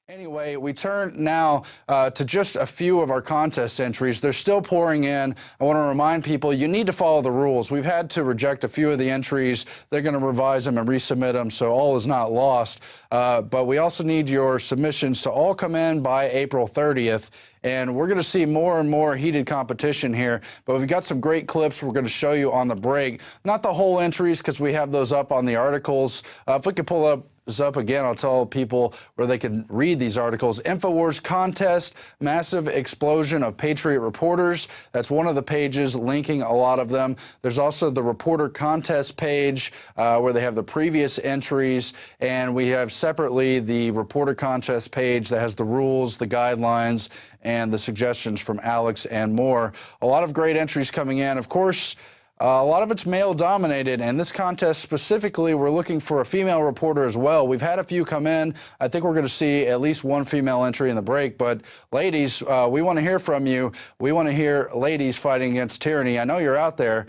Anyway, we turn now to just a few of our contest entries. They're still pouring in. I want to remind people you need to follow the rules. We've had to reject a few of the entries. They're going to revise them and resubmit them, so all is not lost. But we also need your submissions to all come in by April 30th. And we're going to see more and more heated competition here. But we've got some great clips we're going to show you on the break. Not the whole entries because we have those up on the articles. If we could pull up again, I'll tell people where they can read these articles. Infowars contest, massive explosion of Patriot reporters. That's one of the pages linking a lot of them. There's also the reporter contest page where they have the previous entries, and we have separately the reporter contest page that has the rules, the guidelines, and the suggestions from Alex and more. A lot of great entries coming in. Of course, a lot of it's male-dominated, and this contest specifically, we're looking for a female reporter as well. We've had a few come in. I think we're going to see at least one female entry in the break. But, ladies, we want to hear from you. We want to hear ladies fighting against tyranny. I know you're out there.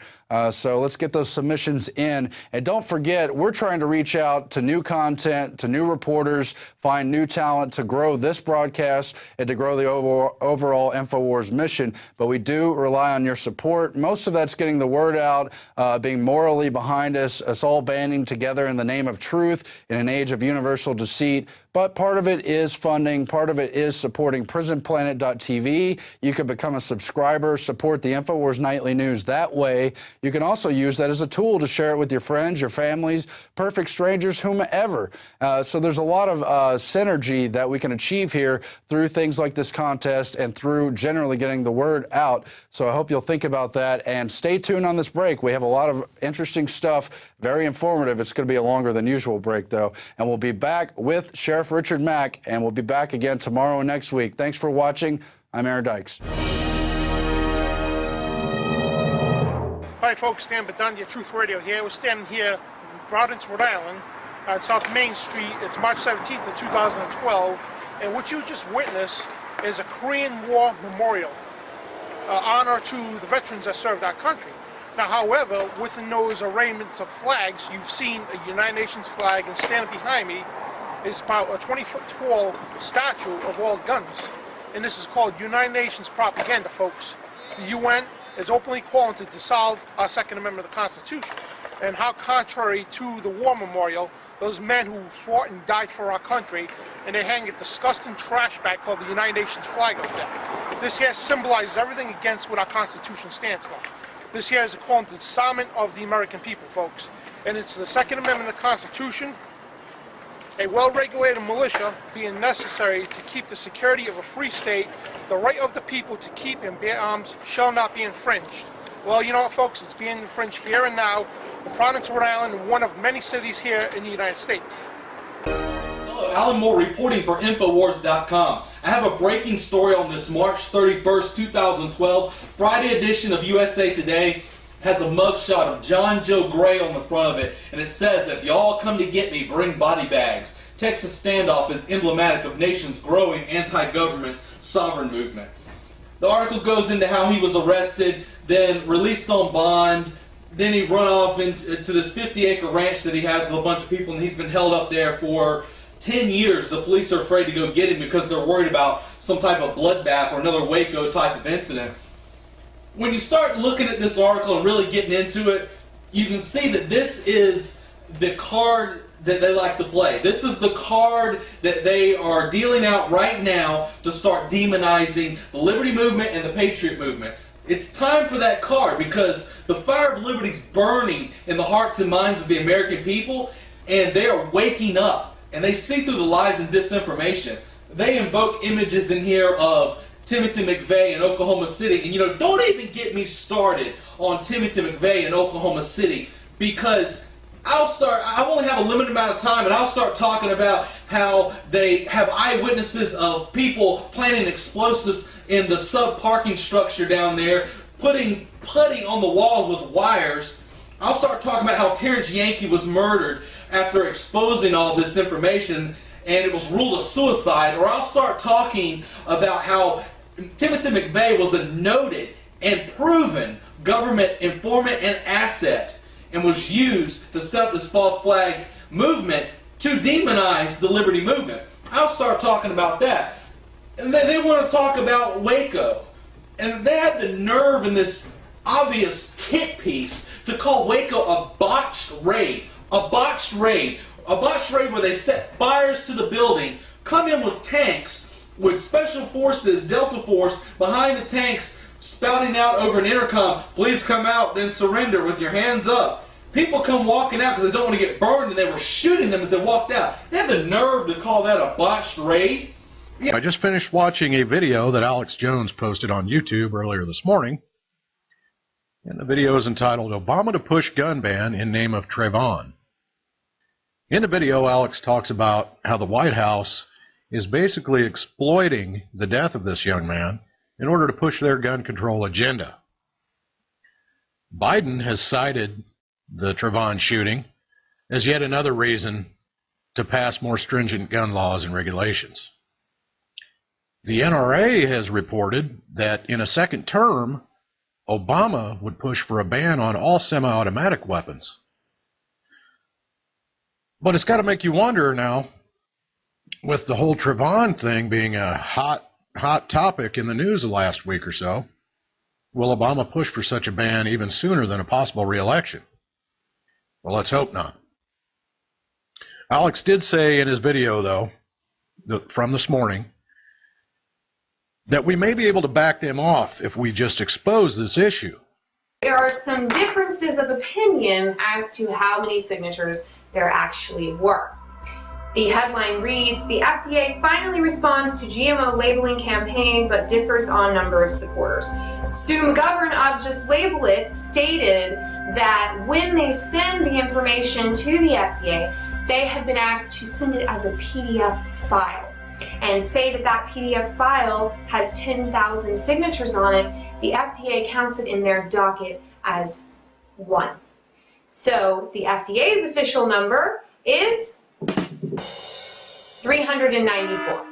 So let's get those submissions in. And don't forget, we're trying to reach out to new content, to new reporters, find new talent to grow this broadcast and to grow the overall Infowars mission. But we do rely on your support. Most of that's getting the word out, being morally behind us all banding together in the name of truth in an age of universal deceit. But part of it is funding. Part of it is supporting prisonplanet.tv. You can become a subscriber, support the Infowars Nightly News that way. You can also use that as a tool to share it with your friends, your families, perfect strangers, whomever. So there's a lot of synergy that we can achieve here through things like this contest and through generally getting the word out. So I hope you'll think about that and stay tuned on this break. We have a lot of interesting stuff, very informative. It's going to be a longer than usual break, though. And we'll be back with Sheriff Richard Mack, and we'll be back again tomorrow and next week. Thanks for watching. I'm Aaron Dykes. Hi folks, Dan Badundia, Truth Radio here. We're standing here in Providence, Rhode Island, on South Main Street. It's March 17th of 2012, and what you just witnessed is a Korean War memorial, honor to the veterans that served our country. Now, however, within those arraignments of flags, you've seen a United Nations flag, and standing behind me is about a 20-foot-tall statue of all guns. And this is called United Nations propaganda, folks. The UN is openly calling to dissolve our Second Amendment of the Constitution. And how contrary to the war memorial, those men who fought and died for our country, and they hang a disgusting trash bag called the United Nations flag up there. This here symbolizes everything against what our Constitution stands for. This here is a call to disarmament of the American people, folks. And it's the Second Amendment of the Constitution, a well-regulated militia being necessary to keep the security of a free state. The right of the people to keep and bear arms shall not be infringed. Well, you know what, folks? It's being infringed here and now in Providence, Rhode Island, one of many cities here in the United States. Hello, Alan Moore reporting for Infowars.com. I have a breaking story on this March 31st, 2012, Friday edition of USA Today. Has a mugshot of John Joe Gray on the front of it, and it says that if y'all come to get me, bring body bags. Texas standoff is emblematic of nation's growing anti-government sovereign movement. The article goes into how he was arrested, then released on bond, then he run off into this 50-acre ranch that he has with a bunch of people, and he's been held up there for 10 years. The police are afraid to go get him because they're worried about some type of bloodbath or another Waco type of incident. When you start looking at this article and really getting into it, you can see that this is the card that they like to play. This is the card that they are dealing out right now to start demonizing the Liberty Movement and the Patriot Movement. It's time for that card because the fire of liberty is burning in the hearts and minds of the American people, and they are waking up, and they see through the lies and disinformation. They invoke images in here of Timothy McVeigh in Oklahoma City, and you know, don't even get me started on Timothy McVeigh in Oklahoma City, because I only have a limited amount of time, and I'll start talking about how they have eyewitnesses of people planting explosives in the sub-parking structure down there, putting putty on the walls with wires. I'll start talking about how Terrence Yankee was murdered after exposing all this information, and it was ruled a suicide. Or I'll start talking about how Timothy McVeigh was a noted and proven government informant and asset, and was used to set up this false flag movement to demonize the Liberty Movement. I'll start talking about that. And they want to talk about Waco. And they had the nerve in this obvious hit piece to call Waco a botched raid. A botched raid. A botched raid where they set fires to the building, come in with tanks, with special forces, Delta Force, behind the tanks, spouting out over an intercom, please come out and surrender with your hands up. People come walking out because they don't want to get burned, and they were shooting them as they walked out. They had the nerve to call that a botched raid. I just finished watching a video that Alex Jones posted on YouTube earlier this morning. And the video is entitled, Obama to Push Gun Ban in Name of Trayvon. In the video, Alex talks about how the White House is basically exploiting the death of this young man in order to push their gun control agenda. Biden has cited the Trayvon shooting as yet another reason to pass more stringent gun laws and regulations. The NRA has reported that in a second term, Obama would push for a ban on all semi-automatic weapons. But it's got to make you wonder now, with the whole Trayvon thing being a hot topic in the news the last week or so, will Obama push for such a ban even sooner than a possible re-election? Well, let's hope not. Alex did say in his video, though, from this morning, that we may be able to back them off if we just expose this issue. There are some differences of opinion as to how many signatures there actually were. The headline reads, the FDA finally responds to GMO labeling campaign but differs on number of supporters. Sue McGovern of Just Label It stated that when they send the information to the FDA, they have been asked to send it as a PDF file. And say that that PDF file has 10,000 signatures on it, the FDA counts it in their docket as 1. So the FDA's official number is 394.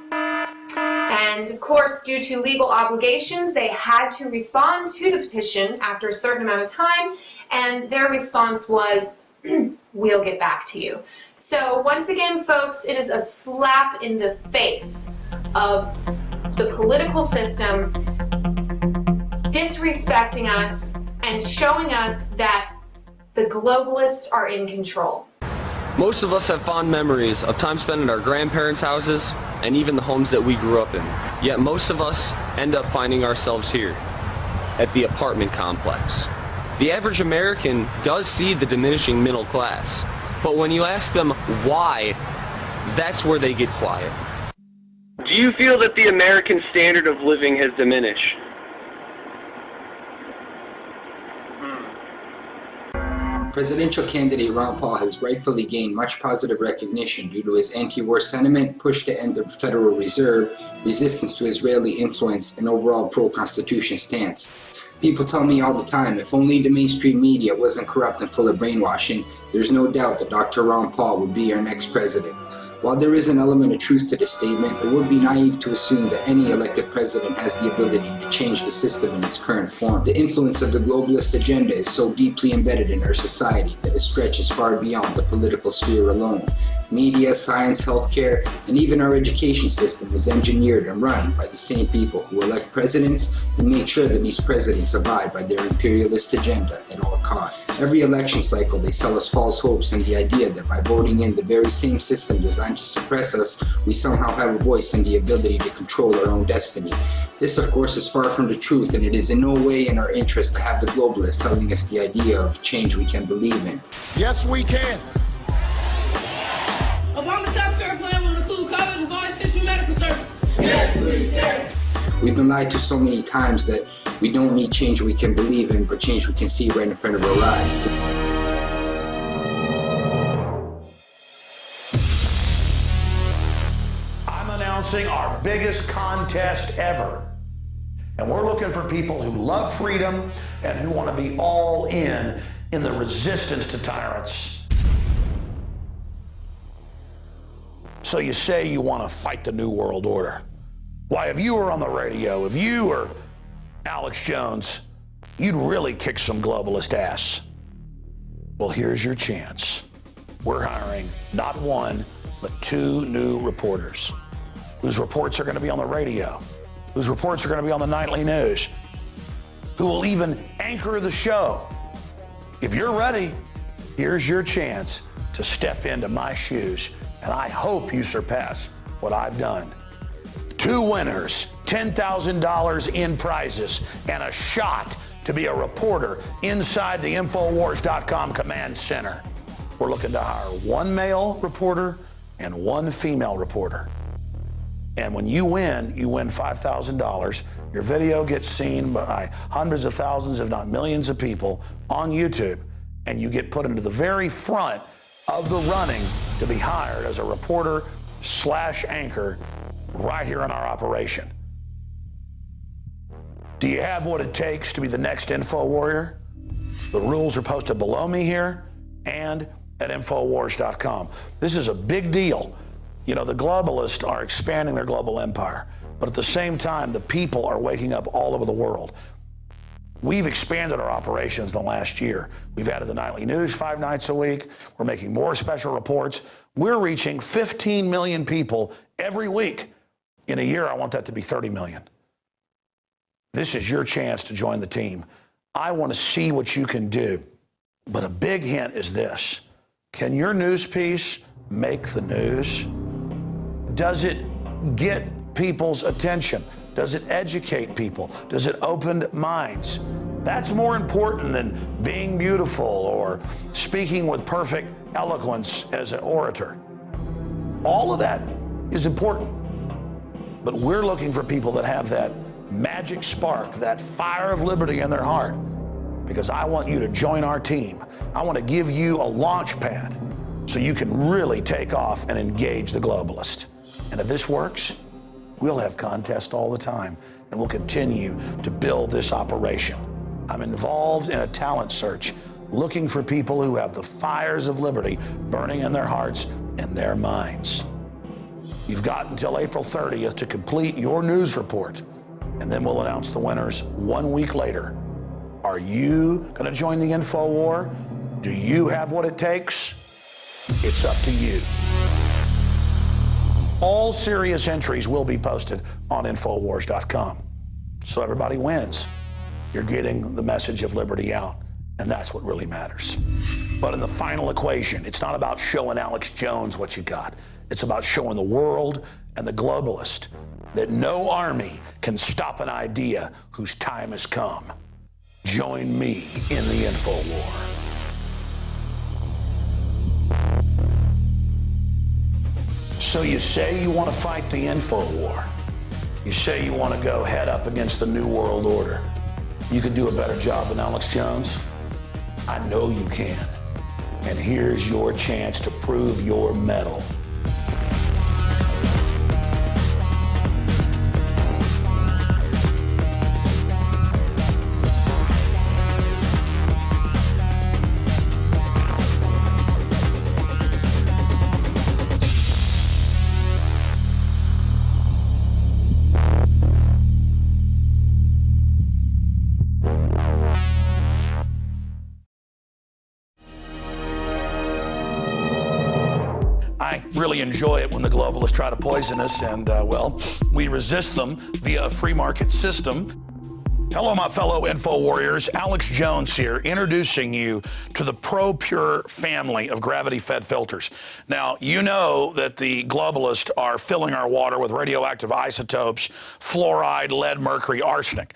And of course, due to legal obligations, they had to respond to the petition after a certain amount of time, and their response was, we'll get back to you. So once again, folks, it is a slap in the face of the political system disrespecting us and showing us that the globalists are in control. Most of us have fond memories of time spent at our grandparents' houses and even the homes that we grew up in. Yet most of us end up finding ourselves here at the apartment complex. The average American does see the diminishing middle class, but when you ask them why, that's where they get quiet. Do you feel that the American standard of living has diminished? Presidential candidate Ron Paul has rightfully gained much positive recognition due to his anti-war sentiment, push to end the Federal Reserve, resistance to Israeli influence, and overall pro-Constitution stance. People tell me all the time, if only the mainstream media wasn't corrupt and full of brainwashing, there's no doubt that Dr. Ron Paul would be our next president. While there is an element of truth to this statement, it would be naive to assume that any elected president has the ability to change the system in its current form. The influence of the globalist agenda is so deeply embedded in our society that it stretches far beyond the political sphere alone. Media, science, healthcare, and even our education system is engineered and run by the same people who elect presidents and make sure that these presidents abide by their imperialist agenda at all costs. Every election cycle they sell us false hopes and the idea that by voting in the very same system designed to suppress us, we somehow have a voice and the ability to control our own destiny. This, of course, is far from the truth, and it is in no way in our interest to have the globalists selling us the idea of change we can believe in. Yes, we can. Obama's healthcare plan will include coverage of all essential medical services. Yes, we can. We've been lied to so many times that we don't need change we can believe in, but change we can see right in front of our eyes. I'm announcing our biggest contest ever. And we're looking for people who love freedom and who want to be all in the resistance to tyrants. So you say you want to fight the New World Order. Why, if you were on the radio, if you were Alex Jones, you'd really kick some globalist ass. Well, here's your chance. We're hiring not one, but 2 new reporters. whose reports are going to be on the radio, whose reports are going to be on the nightly news, who will even anchor the show. If you're ready, here's your chance to step into my shoes, and I hope you surpass what I've done. 2 winners, $10,000 in prizes, and a shot to be a reporter inside the Infowars.com command center. We're looking to hire 1 male reporter and 1 female reporter. And when you win $5,000. Your video gets seen by hundreds of thousands, if not millions of people on YouTube, and you get put into the very front of the running to be hired as a reporter / anchor right here in our operation. Do you have what it takes to be the next Info Warrior? The rules are posted below me here and at Infowars.com. This is a big deal. You know, the globalists are expanding their global empire, but at the same time, the people are waking up all over the world. We've expanded our operations in the last year. We've added the nightly news 5 nights a week. We're making more special reports. We're reaching 15 million people every week. In a year, I want that to be 30 million. This is your chance to join the team. I want to see what you can do. But a big hint is this. Can your news piece make the news? Does it get people's attention? Does it educate people? Does it open minds? That's more important than being beautiful or speaking with perfect eloquence as an orator. All of that is important. But we're looking for people that have that magic spark, that fire of liberty in their heart, because I want you to join our team. I want to give you a launch pad so you can really take off and engage the globalist. And if this works, we'll have contests all the time, and we'll continue to build this operation. I'm involved in a talent search, looking for people who have the fires of liberty burning in their hearts and their minds. You've got until April 30th to complete your news report, and then we'll announce the winners 1 week later. Are you going to join the Info War? Do you have what it takes? It's up to you. All serious entries will be posted on Infowars.com. So everybody wins. You're getting the message of liberty out, and that's what really matters. But in the final equation, it's not about showing Alex Jones what you got. It's about showing the world and the globalist that no army can stop an idea whose time has come. Join me in the Info War. So you say you want to fight the Info War. You say you want to go head up against the New World Order. You can do a better job than Alex Jones? I know you can. And here's your chance to prove your mettle. I really enjoy it when the globalists try to poison us, and, well, we resist them via a free market system. Hello, my fellow Info Warriors. Alex Jones here, introducing you to the ProPure family of gravity-fed filters. Now, you know that the globalists are filling our water with radioactive isotopes, fluoride, lead, mercury, arsenic.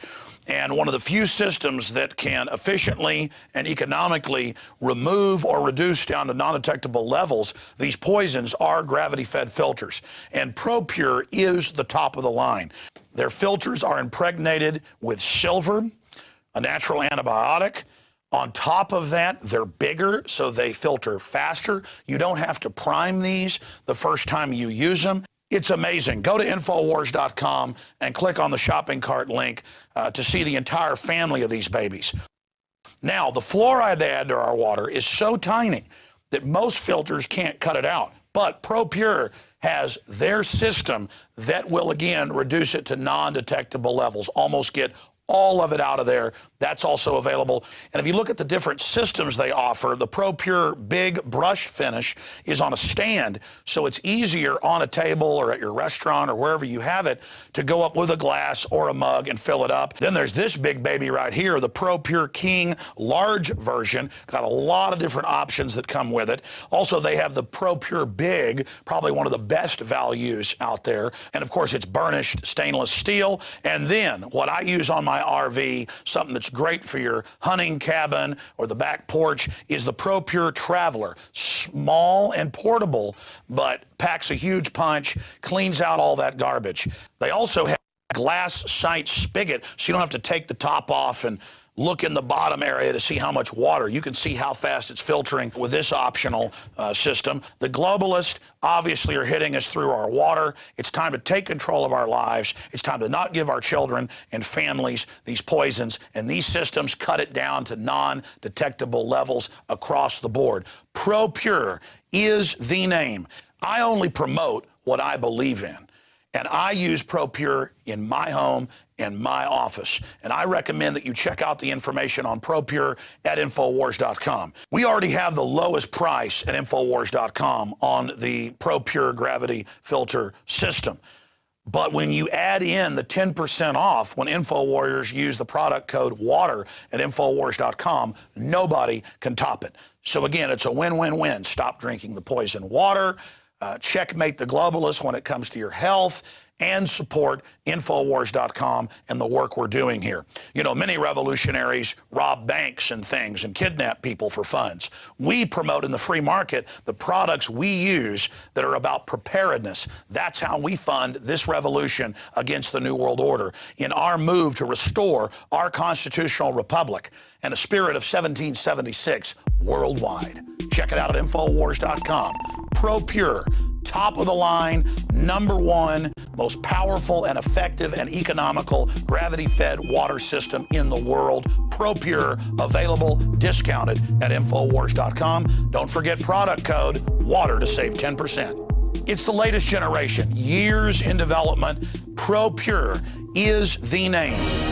And one of the few systems that can efficiently and economically remove or reduce down to non-detectable levels these poisons are gravity-fed filters. And ProPure is the top of the line. Their filters are impregnated with silver, a natural antibiotic. On top of that, they're bigger, so they filter faster. You don't have to prime these the first time you use them. It's amazing. Go to Infowars.com and click on the shopping cart link to see the entire family of these babies. Now, the fluoride they add to our water is so tiny that most filters can't cut it out. But ProPure has their system that will, again, reduce it to non-detectable levels, almost get all of it out of there. That's also available. And if you look at the different systems they offer, the ProPure Big Brush Finish is on a stand, so it's easier on a table or at your restaurant or wherever you have it to go up with a glass or a mug and fill it up. Then there's this big baby right here, the ProPure King large version. Got a lot of different options that come with it. Also, they have the ProPure Big, probably one of the best values out there. And of course, it's burnished stainless steel. And then what I use on my RV, something that's great for your hunting cabin or the back porch, is the ProPure Traveler. Small and portable, but packs a huge punch, cleans out all that garbage. They also have a glass sight spigot, so you don't have to take the top off and look in the bottom area to see how much water. You can see how fast it's filtering with this optional system. The globalists obviously are hitting us through our water. It's time to take control of our lives. It's time to not give our children and families these poisons, and these systems cut it down to non-detectable levels across the board. ProPure is the name. I only promote what I believe in. And I use ProPure in my home and my office. And I recommend that you check out the information on ProPure at Infowars.com. We already have the lowest price at Infowars.com on the ProPure gravity filter system. But when you add in the 10% off when InfoWarriors use the product code WATER at Infowars.com, nobody can top it. So again, it's a win-win-win. Stop drinking the poison water. Checkmate the globalists when it comes to your health, and support Infowars.com and the work we're doing here. You know, many revolutionaries rob banks and things and kidnap people for funds. We promote in the free market the products we use that are about preparedness. That's how we fund this revolution against the New World Order in our move to restore our constitutional republic and a spirit of 1776 worldwide. Check it out at Infowars.com. ProPure, top of the line, #1, most powerful and effective and economical gravity-fed water system in the world. ProPure, available, discounted at Infowars.com. Don't forget product code WATER to save 10%. It's the latest generation, years in development. ProPure is the name.